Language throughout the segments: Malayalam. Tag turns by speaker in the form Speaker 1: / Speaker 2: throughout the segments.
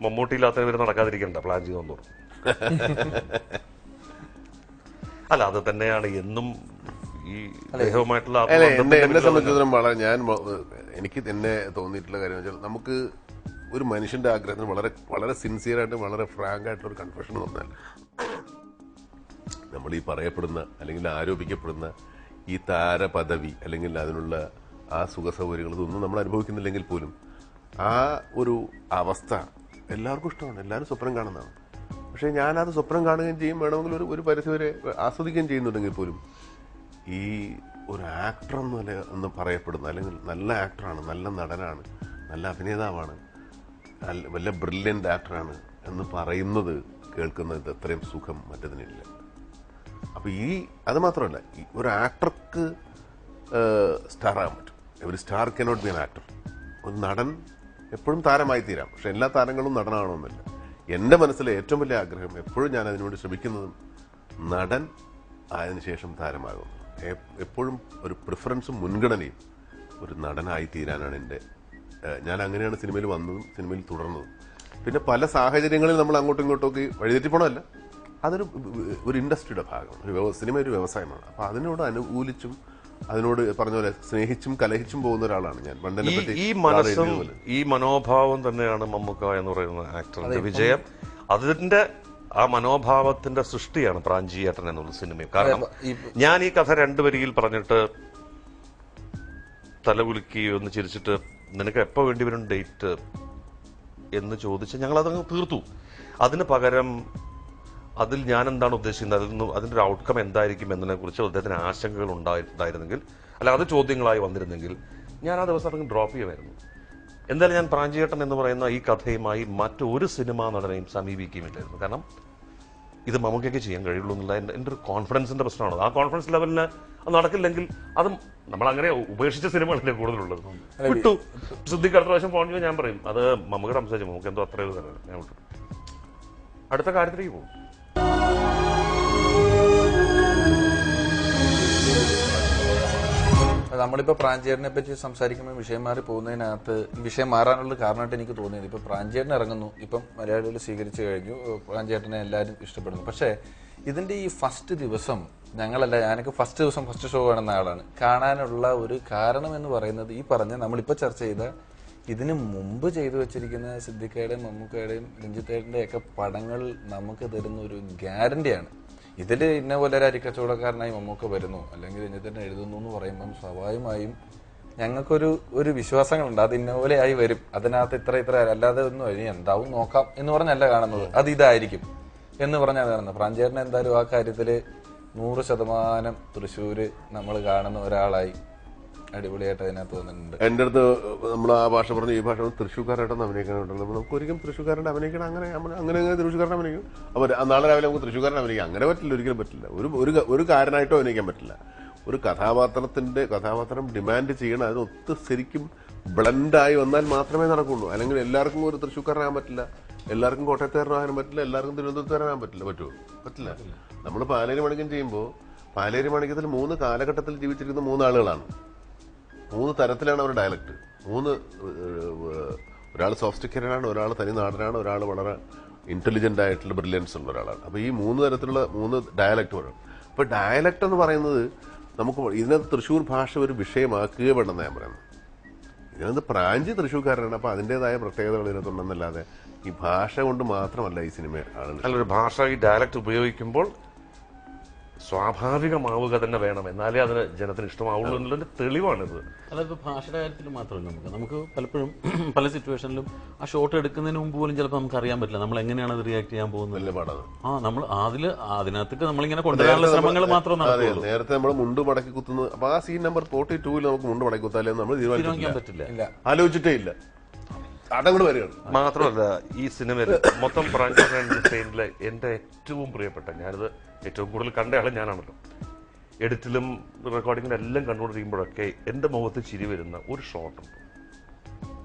Speaker 1: മമ്മൂട്ടിയില്ലാത്ത ഇവർ നടക്കാതിരിക്കണ്ട പ്ലാൻ ചെയ്തു. അല്ല, അത് തന്നെയാണ് എന്നും ഈ ദേഹവുമായിട്ടുള്ള
Speaker 2: എന്നെ സംബന്ധിച്ചിടത്തോളം എനിക്ക് തന്നെ തോന്നിയിട്ടുള്ള കാര്യം വെച്ചാൽ, നമുക്ക് ഒരു മനുഷ്യന്റെ ആഗ്രഹത്തിന് വളരെ വളരെ സിൻസിയറായിട്ട് വളരെ ഫ്രാങ്ക് ആയിട്ടുള്ള ഒരു കൺഫെഷൻ എന്ന് പറഞ്ഞാൽ, നമ്മൾ ഈ പറയപ്പെടുന്ന അല്ലെങ്കിൽ ആരോപിക്കപ്പെടുന്ന ഈ താരപദവി അല്ലെങ്കിൽ അതിനുള്ള ആ സുഖസൗകര്യങ്ങൾ ഇതൊന്നും നമ്മൾ അനുഭവിക്കുന്നില്ലെങ്കിൽ പോലും ആ ഒരു അവസ്ഥ എല്ലാവർക്കും ഇഷ്ടമാണ്, എല്ലാവരും സ്വപ്നം കാണുന്നതാണ്. പക്ഷേ ഞാനത് സ്വപ്നം കാണുകയും ചെയ്യും, വേണമെങ്കിൽ ഒരു പരിധിവരെ ആസ്വദിക്കുകയും ചെയ്യുന്നുണ്ടെങ്കിൽ പോലും ഈ ഒരു ആക്ടർ എന്ന് പറയപ്പെടുന്ന, അല്ലെങ്കിൽ നല്ല ആക്ടറാണ്, നല്ല നടനാണ്, നല്ല അഭിനേതാവാണ്, വല്ല ബ്രില്യൻ്റ് ആക്ടറാണ് എന്ന് പറയുന്നത് കേൾക്കുന്നത് അത്രയും സുഖം മറ്റതിനില്ല. അപ്പോൾ അത് മാത്രമല്ല, ഒരു ആക്ടർക്ക് സ്റ്റാർ ആകാൻ പറ്റും. ഒരു star cannot be an actor. ഒരു നടൻ എപ്പോഴും താരമായി തീരാം, പക്ഷെ എല്ലാ താരങ്ങളും നടനാകണമെന്നില്ല. എൻ്റെ മനസ്സിലെ ഏറ്റവും വലിയ ആഗ്രഹം, എപ്പോഴും ഞാൻ അതിനുവേണ്ടി ശ്രമിക്കുന്നതും, നടൻ ആയതിനു ശേഷം താരമാകുന്നു. എപ്പോഴും ഒരു പ്രിഫറൻസും മുൻഗണനയും ഒരു നടനായി തീരാനാണ് ഞാൻ അങ്ങനെയാണ് സിനിമയിൽ വന്നതും സിനിമയിൽ തുടർന്നതും. പിന്നെ പല സാഹചര്യങ്ങളിൽ നമ്മൾ അങ്ങോട്ടും ഇങ്ങോട്ടൊക്കെ വഴിതെറ്റിപ്പോണമല്ല, ഒരു ഇൻഡസ്ട്രിയുടെ ഭാഗമാണ്. സിനിമ ഒരു വ്യവസായമാണ്. അപ്പോൾ അതിനോട് അനുകൂലിച്ചും അതിനോട് പറഞ്ഞ പോലെ സ്നേഹിച്ചും കലഹിച്ചും പോകുന്ന ഒരാളാണ് ഞാൻ.
Speaker 1: ഈ മനോഭാവം തന്നെയാണ് മമ്മൂക്ക എന്ന് പറയുന്ന ആക്ടറിന്റെ വിജയം. അതിന്റെ ആ മനോഭാവത്തിന്റെ സൃഷ്ടിയാണ് പ്രാഞ്ചിയേട്ടൻ എന്നുള്ള സിനിമയും. കാരണം ഞാൻ ഈ കഥ 2 വരിയിൽ പറഞ്ഞിട്ട് തലകുലുക്കി ഒന്ന് ചിരിച്ചിട്ട് നിനക്ക് എപ്പോ വേണ്ടി വരും ഡേറ്റ് എന്ന് ചോദിച്ച് ഞങ്ങൾ അതങ്ങ് തീർത്തു. അതിന് പകരം അതിൽ ഞാൻ എന്താണ് ഉദ്ദേശിക്കുന്നത്, അതിന്റെ ഒരു ഔട്ട്കം എന്തായിരിക്കും എന്നതിനെ കുറിച്ച് അദ്ദേഹത്തിന് ആശങ്കകൾ ഉണ്ടായിരുന്നെങ്കിൽ, അല്ല അത് ചോദ്യങ്ങളായി വന്നിരുന്നെങ്കിൽ ഞാൻ ആ ദിവസം അതങ്ങ് ഡ്രോപ്പ് ചെയ്യുമായിരുന്നു. എന്തായാലും ഞാൻ പ്രാഞ്ചിയേട്ടൻ എന്ന് പറയുന്ന ഈ കഥയുമായി മറ്റൊരു സിനിമാ നടനെയും സമീപിക്കുകയില്ലായിരുന്നു. കാരണം ഇത് മമ്മൂക്കയ്ക്ക് ചെയ്യാൻ കഴിയുള്ളൂ എന്നുള്ള എൻ്റെ ഒരു കോൺഫിഡൻസിന്റെ പ്രശ്നമാണ്. ആ കോൺഫിഡൻസ് ലെവലിന് അത് നടക്കില്ലെങ്കിൽ അതും നമ്മളങ്ങനെ ഉപേക്ഷിച്ച സിനിമകളല്ലേ കൂടുതലുള്ളത്. വിട്ടു. സിദ്ദിഖ് അടുത്ത പ്രാവശ്യം ഫോൺ ചെയ്യാൻ ഞാൻ പറയും അത് മമ്മൂക്കയുടെ സംസാരിച്ചു, നമുക്ക് എന്തോ അത്രയും തരാം, ഞാൻ വിട്ടു, അടുത്ത കാര്യത്തിലേക്ക് പോകും.
Speaker 3: നമ്മളിപ്പോൾ പ്രാഞ്ചേട്ടനെ പറ്റി സംസാരിക്കുമ്പോൾ വിഷയം മാറി പോകുന്നതിനകത്ത് വിഷയം മാറാനുള്ള കാരണമായിട്ട് എനിക്ക് തോന്നിയത്, ഇപ്പം പ്രാഞ്ചേട്ടൻ ഇറങ്ങുന്നു, ഇപ്പം മലയാളികൾ സ്വീകരിച്ചു കഴിഞ്ഞു, പ്രാഞ്ചേട്ടനെ എല്ലാവരും ഇഷ്ടപ്പെടുന്നു. പക്ഷേ ഇതിന്റെ ഈ ഫസ്റ്റ് ദിവസം ഞാനൊക്കെ ഫസ്റ്റ് ദിവസം ഫസ്റ്റ് ഷോ കാണുന്ന ആളാണ്. കാണാനുള്ള ഒരു കാരണം എന്ന് പറയുന്നത് ഈ പറഞ്ഞ നമ്മളിപ്പോൾ ചർച്ച ചെയ്ത ഇതിനു മുമ്പ് ചെയ്തു വെച്ചിരിക്കുന്ന സിദ്ദിഖയുടെയും മമ്മൂക്കയുടെയും രഞ്ജിത്തേട്ടൻ്റെ ഒക്കെ പടങ്ങൾ നമുക്ക് തരുന്ന ഒരു ഗ്യാരണ്ടിയാണ്. ഇതിൽ ഇന്ന പോലെ ഒരു അരിക്കച്ചവടക്കാരനായി മമ്മൂക്ക വരുന്നു അല്ലെങ്കിൽ രഞ്ജിത്തേട്ടൻ എഴുതുന്നു എന്ന് പറയുമ്പം സ്വാഭാവികമായും ഞങ്ങൾക്കൊരു വിശ്വാസങ്ങളുണ്ട്, അത് ഇന്ന പോലെ ആയി വരും, അതിനകത്ത് ഇത്ര അല്ലാതെ ഒന്നും ഇനി എന്താവും നോക്കാം എന്ന് പറഞ്ഞല്ല കാണുന്നത്, അത് ഇതായിരിക്കും എന്ന് പറഞ്ഞാൽ കാണുന്നത്. പ്രാഞ്ചേട്ടൻ എന്തായാലും ആ കാര്യത്തിൽ 100% തൃശ്ശൂര് നമ്മൾ കാണുന്ന ഒരാളായി അടിപൊളിയായിട്ട് അതിനകത്ത് തോന്നുന്നുണ്ട്.
Speaker 2: എൻ്റെ അടുത്ത് നമ്മൾ ആ ഭാഷ പറഞ്ഞു, ഈ ഭാഷ തൃശ്ശൂർക്കാരായിട്ടൊന്നും അഭിനയിക്കാനുണ്ടല്ലോ, നമുക്ക് ഒരിക്കലും തൃശ്ശൂർക്കാരുടെ അഭിനയിക്കണം, അങ്ങനെ തൃശ്ശൂർക്കാരനെ അഭിനയിക്കും. അപ്പോൾ നാളെ രാവിലെ നമുക്ക് തൃശ്ശൂർക്കാരനെ അഭിനയിക്കാം, അങ്ങനെ പറ്റില്ല, ഒരിക്കലും പറ്റില്ല. ഒരു കാരനായിട്ടോ അഭിനയിക്കാൻ പറ്റില്ല. ഒരു കഥാപാത്രം ഡിമാൻഡ് ചെയ്യണം, അതിനൊത്ത് ശരിക്കും ബ്ലൻഡായി വന്നാൽ മാത്രമേ നടക്കുള്ളൂ. അല്ലെങ്കിൽ എല്ലാവർക്കും ഒരു തൃശ്ശൂർക്കാരനാകാൻ പറ്റില്ല, എല്ലാവർക്കും കോട്ടയത്തുകാരനാകാൻ പറ്റില്ല, എല്ലാവർക്കും തിരുവനന്തപുരത്തുകാരനാകാൻ പറ്റില്ല. നമ്മൾ പാലേരി മാണിക്യം ചെയ്യുമ്പോൾ പാലേരി മാണിക്യത്തിൽ 3 കാലഘട്ടത്തിൽ ജീവിച്ചിരിക്കുന്ന 3 ആളുകളാണ്. 3 തരത്തിലാണ് അവർ ഡയലക്ട്. ഒരാൾ സോഫ്റ്റിക്കേറ്റഡാണ്, ഒരാൾ തനി നാടനാണ്, ഒരാൾ വളരെ ഇന്റലിജന്റ് ആയിട്ടുള്ള ബ്രില്യൻസ് ഉള്ള ഒരാളാണ്. അപ്പോൾ ഈ 3 തരത്തിലുള്ള 3 ഡയലക്ട് വരും. അപ്പോൾ ഡയലക്ട് എന്ന് പറയുന്നത് നമുക്ക് ഇതിനകത്ത് തൃശ്ശൂർ ഭാഷ ഒരു വിഷയമാക്കുക വേണമെന്ന് ഞാൻ പറയുന്നത്. ഇതിനകത്ത് പ്രാഞ്ചി തൃശ്ശൂർക്കാരനാണ്, അപ്പോൾ അതിൻ്റെതായ പ്രത്യേകതകൾ ഇതിനകത്തുണ്ടെന്നല്ലാതെ ഈ ഭാഷ കൊണ്ട് മാത്രമല്ല ഈ സിനിമ ആളുകൾ.
Speaker 1: നല്ലൊരു ഭാഷ ഈ ഡയലക്ട് ഉപയോഗിക്കുമ്പോൾ സ്വാഭാവികമാവുക തന്നെ വേണം, എന്നാലേ അതിന് ജനത്തിന് ഇഷ്ടമാവുള്ളൂ എന്നുള്ളതിന്റെ തെളിവാണിത്.
Speaker 4: അതായത് ഭാഷയുടെ കാര്യത്തിൽ മാത്രമല്ല, നമുക്ക് പലപ്പോഴും പല സിറ്റുവേഷനിലും ആ ഷോട്ട് എടുക്കുന്നതിന് മുമ്പ് പോലും ചിലപ്പോൾ നമുക്ക് അറിയാൻ പറ്റില്ല നമ്മൾ എങ്ങനെയാണ് അത് റിയാക്ട് ചെയ്യാൻ പോകുന്നത്. നമ്മൾ അതിനകത്തേക്ക് നമ്മളിങ്ങനെ കൊണ്ടുവരാനുള്ള ശ്രമങ്ങൾ മാത്രം നടത്തുള്ളൂ.
Speaker 2: നേരത്തെ നമ്മൾ മുണ്ട് മടക്കി കുത്തുന്നത്, അപ്പൊ ആ സീൻ നമ്പർ 42 നമുക്ക് മുണ്ട് മടക്കി കുത്താലേ നമ്മൾ തീരുമാനിക്കാൻ പറ്റില്ല, ആലോചിച്ചിട്ടേ ഇല്ല, അതങ്ങോട്ട് വരികയാണ്.
Speaker 1: മാത്രമല്ല ഈ സിനിമയിൽ മൊത്തം പ്രാഞ്ചിയിലെ എന്റെ ഏറ്റവും പ്രിയപ്പെട്ട, ഞാനിത് ഏറ്റവും കൂടുതൽ കണ്ട ആളെ ഞാനാണല്ലോ, എഡിറ്റിലും റെക്കോർഡിങ്ങിലും എല്ലാം കണ്ടുകൊണ്ടിരിക്കുമ്പോഴൊക്കെ എന്റെ മുഖത്ത് ചിരി വരുന്ന ഒരു ഷോട്ടുണ്ട്.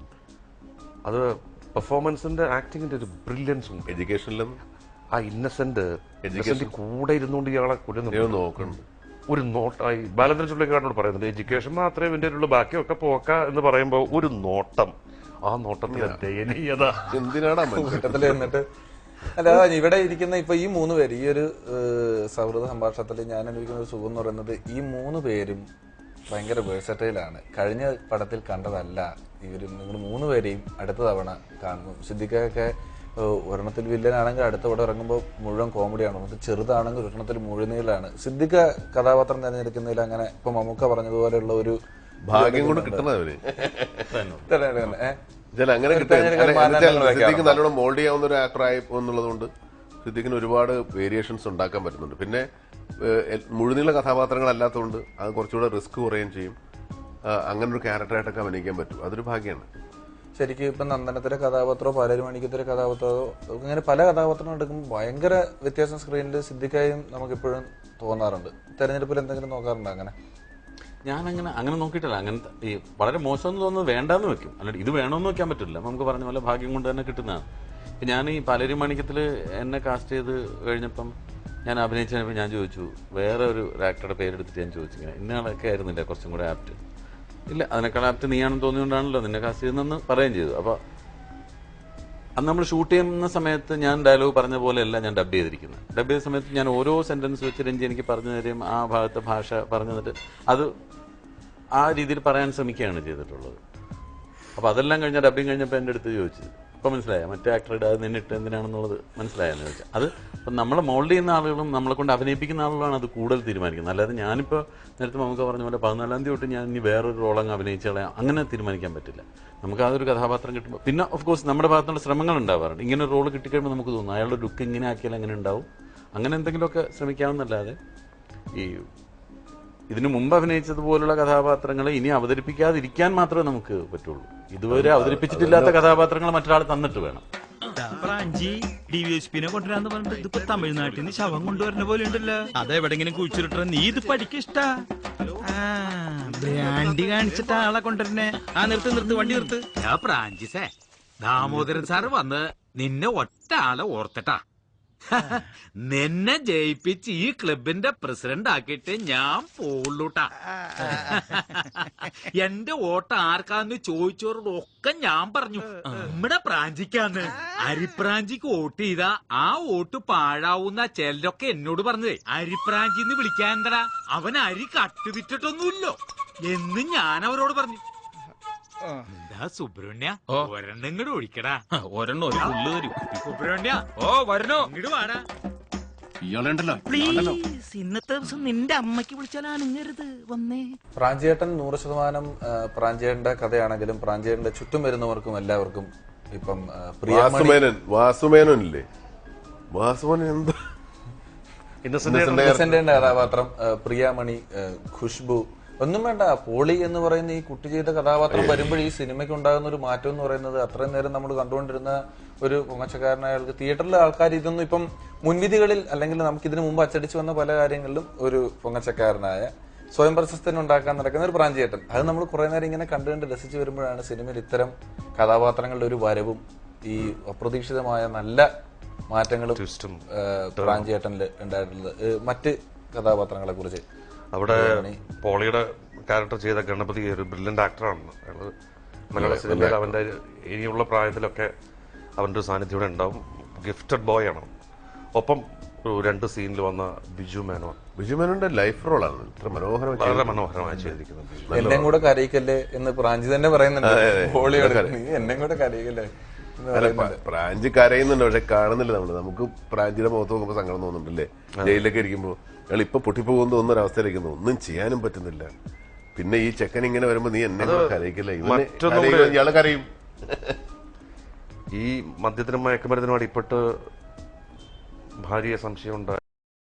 Speaker 1: അത് പെർഫോമൻസിന്റെ ആക്ടിങ്ങിന്റെ ഒരു ബ്രില്യൻസ് ഉണ്ട്.
Speaker 2: എഡ്യൂക്കേഷനിലും
Speaker 1: ആ ഇന്നസെന്റ് കൂടെ ഇരുന്നുകൊണ്ട് ഇയാളെ
Speaker 2: നോക്കണം.
Speaker 1: ഒരു നോട്ടായി ബാലചന്ദ്രൻ ചുള്ളിക്കാരനോട് പറയുന്നുണ്ട്, എഡ്യൂക്കേഷൻ മാത്രമേ ഇവന്റെ ഉള്ളൂ, ബാക്കിയൊക്കെ പോക്ക എന്ന് പറയുമ്പോൾ ഒരു നോട്ടം, ആ നോട്ടത്തിലെ ദയനീയത
Speaker 2: എന്തിനാടാ
Speaker 3: കൂട്ടത്തില് എന്നിട്ട് അല്ല ഇവിടെ ഇരിക്കുന്ന ഇപ്പൊ ഈ 3 പേര് ഈ ഒരു സൗഹൃദ സംഭാഷണത്തിൽ ഞാൻ അനുഭവിക്കുന്ന ഒരു സുഖം എന്ന് പറയുന്നത് ഈ 3 പേരും ഭയങ്കര വേഴ്സറ്റൈലാണ്. കഴിഞ്ഞ പടത്തിൽ കണ്ടതല്ല ഇവര്. നിങ്ങൾ 3 പേരെയും അടുത്ത തവണ കാണുന്നു. സിദ്ദിഖൊക്കെ ഒരെണ്ണത്തിൽ വില്ലനാണെങ്കിൽ അടുത്ത പടം ഇറങ്ങുമ്പോൾ മുഴുവൻ കോമഡിയാണ്, ഒരെണ്ണത്തിൽ ചെറുതാണെങ്കിൽ ഒരെണ്ണത്തിൽ മുഴുനീളാണ്. സിദ്ദിഖ കഥാപാത്രം തിരഞ്ഞെടുക്കുന്നതിൽ അങ്ങനെ ഇപ്പൊ മമ്മൂക്ക പറഞ്ഞതുപോലെയുള്ള ഒരു
Speaker 2: ഭാഗ്യം കൊണ്ട് കിട്ടുന്നവര് അങ്ങനെ സിദ്ദിഖ് നല്ലോണം മോൾഡ് ചെയ്യാവുന്ന ഒരു ആക്ടറായി എന്നുള്ളത് കൊണ്ട് സിദ്ദിഖിന് ഒരുപാട് വേരിയേഷൻസ് ഉണ്ടാക്കാൻ പറ്റുന്നുണ്ട്. പിന്നെ മുഴുനീള കഥാപാത്രങ്ങളല്ലാത്തതുകൊണ്ട് അത് കുറച്ചുകൂടെ റിസ്ക് കുറയുകയും ചെയ്യും. അങ്ങനെ ഒരു ക്യാരക്ടറായിട്ടൊക്കെ അഭിനയിക്കാൻ പറ്റും. അതൊരു ഭാഗ്യമാണ്.
Speaker 3: ശരിക്കും ഇപ്പൊ നന്ദനത്തിലെ കഥാപാത്രമോ പാലരുമണിക്കത്തിലെ കഥാപാത്രമോ അങ്ങനെ പല കഥാപാത്രങ്ങൾ എടുക്കുമ്പോൾ ഭയങ്കര വ്യത്യാസം സ്ക്രീനിൽ സിദ്ദിഖായും നമുക്ക് എപ്പോഴും തോന്നാറുണ്ട്. തെരഞ്ഞെടുപ്പിൽ എന്തെങ്കിലും നോക്കാറുണ്ടോ അങ്ങനെ?
Speaker 4: അങ്ങനെ നോക്കിയിട്ടില്ല. അങ്ങനത്തെ ഈ വളരെ മോശമെന്ന് തോന്നുന്നത് വേണ്ടാന്ന് വെക്കും, അല്ലാണ്ട് ഇത് വേണമെന്ന് വെക്കാൻ പറ്റില്ല. നമുക്ക് പറഞ്ഞ പോലെ ഭാഗ്യം കൊണ്ട് തന്നെ കിട്ടുന്നതാണ്. ഇപ്പം ഞാൻ ഈ പാലേരി മാണിക്യത്തിൽ എന്നെ കാസ്റ്റ് ചെയ്ത് കഴിഞ്ഞപ്പം ഞാൻ അഭിനയിച്ചപ്പോൾ ഞാൻ ചോദിച്ചു, വേറെ ഒരു ആക്ടറുടെ പേരെടുത്തിട്ട് ഞാൻ ചോദിച്ചു, ഇങ്ങനെ ഇന്നയാളൊക്കെ ആയിരുന്നില്ല കുറച്ചും കൂടെ ആപ്റ്റ്. ഇല്ല, അതിനേക്കാൾ ആപ്റ്റ് നീയാണെന്ന് തോന്നിയോണ്ടാണല്ലോ നിന്നെ കാസ്റ്റ് ചെയ്തെന്ന് പറയുകയും ചെയ്തു. അപ്പോൾ അന്ന് നമ്മൾ ഷൂട്ട് ചെയ്യുന്ന സമയത്ത് ഞാൻ ഡയലോഗ് പറഞ്ഞ പോലെയല്ല ഞാൻ ഡബ് ചെയ്തിരിക്കുന്നത്. ഡബ് ചെയ്ത സമയത്ത് ഞാൻ ഓരോ സെന്റൻസ് വെച്ച് രഞ്ജി എനിക്ക് പറഞ്ഞു തരും, ആ ഭാഗത്തെ ഭാഷ പറഞ്ഞു തന്നിട്ട് അത് ആ രീതിയിൽ പറയാൻ ശ്രമിക്കുകയാണ് ചെയ്തിട്ടുള്ളത്. അപ്പോൾ അതെല്ലാം കഴിഞ്ഞ ഡബിങ് കഴിഞ്ഞപ്പോൾ എൻ്റെ അടുത്ത് ചോദിച്ചത്, ഇപ്പം മനസ്സിലായോ മറ്റേ ആക്ടറുടെ അത് നിന്നിട്ട് എന്തിനാണെന്നുള്ളത് മനസ്സിലായെന്ന് ചോദിച്ചാൽ. അത് ഇപ്പം നമ്മളെ മോൾഡ് ചെയ്യുന്ന ആളുകളും നമ്മളെ കൊണ്ട് അഭിനയിപ്പിക്കുന്ന ആളുകളാണ് അത് കൂടുതൽ തീരുമാനിക്കുന്നത്. അല്ലാതെ ഞാനിപ്പോൾ നേരത്തെ നമുക്ക് പറഞ്ഞ പോലെ 14-ാം തീയതി തൊട്ട് ഞാൻ ഇനി വേറൊരു റോളങ്ങ് അഭിനയിച്ച് കളയാം അങ്ങനെ തീരുമാനിക്കാൻ പറ്റില്ല. നമുക്ക് അതൊരു കഥാപാത്രം കിട്ടുമ്പോൾ പിന്നെ ഓഫ് കോഴ്സ് നമ്മുടെ ഭാഗത്തുള്ള ശ്രമങ്ങൾ ഉണ്ടാവാറുണ്ട്. ഇങ്ങനെ ഒരു റോൾ കിട്ടിക്കഴിയുമ്പോൾ നമുക്ക് തോന്നും അയാളുടെ ലുക്ക് ഇങ്ങനെ ആക്കിയാൽ അങ്ങനെ ഉണ്ടാവും, അങ്ങനെ എന്തെങ്കിലുമൊക്കെ ശ്രമിക്കാവുന്നല്ലാതെ ഈ ഇതിനു മുമ്പ് അഭിനയിച്ചതുപോലുള്ള കഥാപാത്രങ്ങളെ ഇനി അവതരിപ്പിക്കാതിരിക്കാൻ മാത്രമേ നമുക്ക് പറ്റുള്ളൂ. ഇതുവരെ അവതരിപ്പിച്ചിട്ടില്ലാത്ത കഥാപാത്രങ്ങൾ മറ്റൊരാൾ തന്നിട്ട് വേണം.
Speaker 5: ബ്രാഞ്ചി DVSP-നെ കൊണ്ടുവരാന്ന് പറഞ്ഞിട്ട് ഇതിപ്പോ തമിഴ്നാട്ടിൽ നിന്ന് ശവം കൊണ്ടുവരുന്ന പോലെ ഉണ്ടല്ലോ. അതെവിടെങ്കിലും കുഴിച്ചിട്ട നീ ഇത് പഠിക്കിഷ്ടാ. ബ്രാൻഡി കാണിച്ചിട്ട് ആളെ കൊണ്ടുവരുന്നേ. നിർത്ത് വണ്ടി നിർത്ത്. ബ്രാഞ്ചിസേ ദാമോദരൻ സാറ് വന്ന് നിന്നെ ഒറ്റ ആളെ ഓർത്തിട്ടാ നിന്നെ ജയിപ്പിച്ച് ഈ ക്ലബിന്റെ പ്രസിഡന്റ് ആക്കിയിട്ട് ഞാൻ പോളൂട്ടാ. എന്റെ വോട്ട് ആർക്കാന്ന് ചോദിച്ചവരോടൊക്കെ ഞാൻ പറഞ്ഞു നമ്മുടെ പ്രാഞ്ചിക്കാന്ന്. അരിപ്രാഞ്ചിക്ക് വോട്ട് ചെയ്താ ആ വോട്ട് പാഴാവുന്ന ചിലരൊക്കെ എന്നോട് പറഞ്ഞതേ. അരിപ്രാഞ്ചിന്ന് വിളിക്കാൻ എന്താ, അവൻ അരി കട്ടുവിറ്റിട്ടൊന്നുമില്ലോ എന്ന് ഞാൻ അവരോട് പറഞ്ഞു. എന്താ സുബ്രഹ്മണ്യ ഒരെണ്ണം ഇങ്ങോട്ട് ഒഴിക്കടാ.
Speaker 4: ഒരെണ്ണം ഒരു പുള്ളു തരും.
Speaker 5: സുബ്രഹ്മണ്യ വരണോ ഇങ്ങോട്ട് വാടാ. പ്ലീസ് ഇന്നത്തെ ദിവസം നിന്റെ അമ്മയ്ക്ക് വിളിച്ചാൽ അനങ്ങരുത് വന്നേ.
Speaker 3: പ്രാഞ്ചിയേട്ടൻ 100% പ്രാഞ്ചിയേട്ടന്റെ കഥയാണെങ്കിലും പ്രാഞ്ചിയേട്ടന്റെ ചുറ്റും വരുന്നവർക്കും എല്ലാവർക്കും ഇപ്പം
Speaker 2: വാസുമേനോനില്ലേ, വാസുമേനൻ എന്താ
Speaker 3: ഇന്നസെന്റിന്റെ കഥാപാത്രം, പ്രിയാമണി, ഖുഷ്ബു, ഒന്നും വേണ്ട. പോളി എന്ന് പറയുന്ന ഈ കുട്ടി ചെയ്ത കഥാപാത്രം വരുമ്പോൾ ഈ സിനിമയ്ക്ക് ഉണ്ടാകുന്ന ഒരു മാറ്റം എന്ന് പറയുന്നത് അത്രയും നേരം നമ്മൾ കണ്ടുകൊണ്ടിരുന്ന ഒരു പൊങ്ങച്ചക്കാരനായ ആൾക്ക് തിയേറ്ററിലെ ആൾക്കാർ ഇതൊന്നും ഇപ്പം മുൻവിധികളിൽ അല്ലെങ്കിൽ നമുക്ക് ഇതിനു മുമ്പ് അച്ചടിച്ചു വന്ന പല കാര്യങ്ങളിലും ഒരു പൊങ്ങച്ചക്കാരനായ സ്വയം പ്രശസ്തൻ ഉണ്ടാക്കാൻ നടക്കുന്ന ഒരു പ്രാഞ്ചിയേട്ടൻ. അത് നമ്മൾ കുറെ നേരം ഇങ്ങനെ കണ്ടുകണ്ട് രസിച്ചു വരുമ്പോഴാണ് സിനിമയിൽ ഇത്തരം കഥാപാത്രങ്ങളുടെ ഒരു വരവും ഈ അപ്രതീക്ഷിതമായ നല്ല മാറ്റങ്ങളും പ്രാഞ്ചിയേട്ടനിൽ ഉണ്ടായിട്ടുള്ളത്. മറ്റ് കഥാപാത്രങ്ങളെ കുറിച്ച്
Speaker 1: അവിടെ പോളിയുടെ ക്യാരക്ടർ ചെയ്ത ഗണപതി ഒരു ബ്രില്യന്റ് ആക്ടറാണ്. അയാള് മലയാള സിനിമയിൽ അവന്റെ ഇനിയുള്ള പ്രായത്തിലൊക്കെ അവന്റെ ഒരു സാന്നിധ്യം ഇവിടെ ഉണ്ടാവും. ഗിഫ്റ്റഡ് ബോയ് ആണ്. ഒപ്പം ഒരു 2 സീനിൽ വന്ന ബിജു മേനോന്റെ
Speaker 2: ലൈഫ് റോളാണ് ഇത്ര
Speaker 1: വളരെ മനോഹരമായി ചെയ്തിരിക്കുന്നത്.
Speaker 3: എന്നെ കൂടെ കരയിക്കല്ലേ എന്ന് പ്രാഞ്ചി തന്നെ പറയുന്നുണ്ട്. പോളിയോട് എന്നെ കൂടെ കരയിക്കല്ലേ.
Speaker 2: പ്രാഞ്ചി കരയുന്നുണ്ട്, പക്ഷെ കാണുന്നില്ല നമ്മള്. നമുക്ക് പ്രാഞ്ചിയുടെ മുഖത്ത് നോക്കുമ്പോ സങ്കടം തോന്നുന്നുണ്ടല്ലേ. ജയിലിലൊക്കെ ഇരിക്കുമ്പോ അയാൾ ഇപ്പൊ പൊട്ടിപ്പോകുന്ന തോന്നുന്നൊരവസ്ഥയിലിരിക്കുന്നു, ഒന്നും ചെയ്യാനും പറ്റുന്നില്ല. പിന്നെ ഈ ചെക്കൻ ഇങ്ങനെ വരുമ്പോ നീ എന്നെ കരയിക്കല്ലേ, ഇയാള് കരയും.
Speaker 1: ഈ മദ്യത്തിനും മയക്കുമരുന്നിനും അടിപ്പെട്ട് ഭാര്യയെ സംശയം ഉണ്ടായി